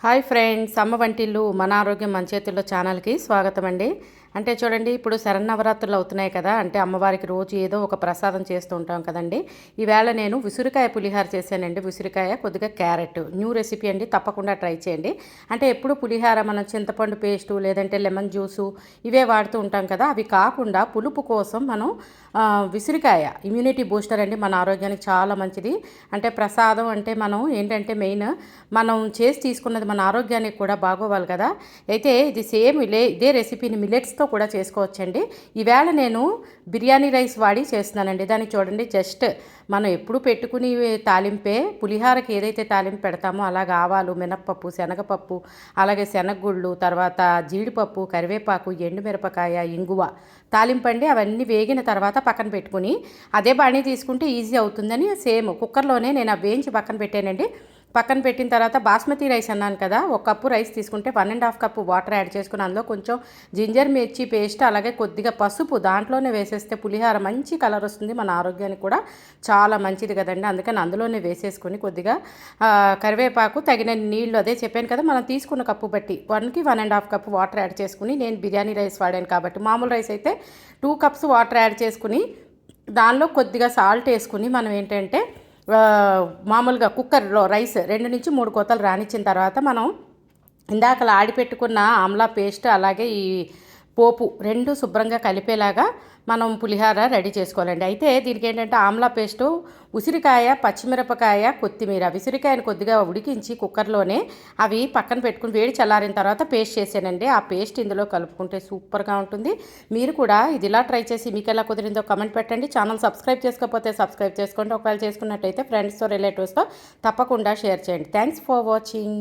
Hi friends, అమ్మ వంటిల్లు మన ఆరోగ్యం మన చేతుల్లో ఛానల్కి స్వాగతం అండి. అంటే చూడండి, ఇప్పుడు శరన్నవరాత్రులు అవుతున్నాయి కదా. అంటే అమ్మవారికి రోజు ఏదో ఒక ప్రసాదం చేస్తూ ఉంటాం కదండి. ఈవేళ నేను ఉసిరికాయ పులిహార చేశానండి. ఉసిరికాయ కొద్దిగా క్యారెట్ న్యూ రెసిపీ అండి, తప్పకుండా ట్రై చేయండి. అంటే ఎప్పుడు పులిహార మనం చింతపండు పేస్టు లేదంటే లెమన్ జ్యూసు ఇవే వాడుతూ ఉంటాం కదా. అవి కాకుండా పులుపు కోసం మనం విసిరికాయ ఇమ్యూనిటీ బూస్టర్ అండి, మన ఆరోగ్యానికి చాలా మంచిది. అంటే ప్రసాదం అంటే మనం ఏంటంటే మెయిన్ మనం చేసి తీసుకున్నది మన ఆరోగ్యానికి కూడా బాగోవాలి కదా. అయితే ఇది సేమ్ ఇదే రెసిపీని మిల్లెట్స్తో కూడా చేసుకోవచ్చండి. ఈవేళ నేను బిర్యానీ రైస్ వాడి చేస్తున్నానండి. దాన్ని చూడండి, జస్ట్ మనం ఎప్పుడు పెట్టుకుని తాలింపే పులిహారకి ఏదైతే తాలింపు పెడతామో అలాగే ఆవాలు, మినప్పప్పు, శనగపప్పు, అలాగే శనగగుళ్ళు, తర్వాత జీడిపప్పు, కరివేపాకు, ఎండుమిరపకాయ, ఇంగువ తాలింపండి. అవన్నీ వేగిన తర్వాత పక్కన పెట్టుకుని అదే బాణీ తీసుకుంటే ఈజీ అవుతుందని సేమ్ కుక్కర్లోనే నేను వేయించి పక్కన పెట్టానండి. పక్కన పెట్టిన తర్వాత బాస్మతి రైస్ అన్నాను కదా, ఒక కప్పు రైస్ తీసుకుంటే 1.5 కప్పు వాటర్ యాడ్ చేసుకుని అందులో కొంచెం జింజర్ మిర్చి పేస్ట్ అలాగే కొద్దిగా పసుపు దాంట్లోనే వేసేస్తే పులిహార మంచి కలర్ వస్తుంది. మన ఆరోగ్యానికి కూడా చాలా మంచిది కదండి. అందుకని అందులోనే వేసేసుకొని కొద్దిగా కరివేపాకు, తగిన నీళ్ళు అదే చెప్పాను కదా, మనం తీసుకున్న కప్పు బట్టి 1కి 1.5 కప్పు వాటర్ యాడ్ చేసుకుని, నేను బిర్యానీ రైస్ వాడాను కాబట్టి మామూలు రైస్ అయితే 2 కప్స్ వాటర్ యాడ్ చేసుకుని దానిలో కొద్దిగా సాల్ట్ వేసుకుని మనం ఏంటంటే మామూలుగా కుక్కర్లో రైస్ 2 నుంచి 3 కోతలు రానిచ్చిన తర్వాత మనం ఇందాకలా ఆడిపెట్టుకున్న ఆమ్లా పేస్ట్ అలాగే ఈ పోపు రెండు శుభ్రంగా కలిపేలాగా మనం పులిహార రెడీ చేసుకోవాలండి. అయితే దీనికి ఏంటంటే ఆమ్లా పేస్టు, ఉసిరికాయ, పచ్చిమిరపకాయ, కొత్తిమీర, ఉసిరికాయను కొద్దిగా ఉడికించి కుక్కర్లోనే అవి పక్కన పెట్టుకుని వేడి చల్లారిన తర్వాత పేస్ట్ చేసానండి. ఆ పేస్ట్ ఇందులో కలుపుకుంటే సూపర్గా ఉంటుంది. మీరు కూడా ఇది ఇలా ట్రై చేసి మీకు ఎలా కుదిరిందో కమెంట్ పెట్టండి. ఛానల్ సబ్స్క్రైబ్ చేసుకోకపోతే సబ్స్క్రైబ్ చేసుకోండి. ఒకవేళ చేసుకున్నట్టయితే ఫ్రెండ్స్తో రిలేటివ్స్తో తప్పకుండా షేర్ చేయండి. Thanks for watching.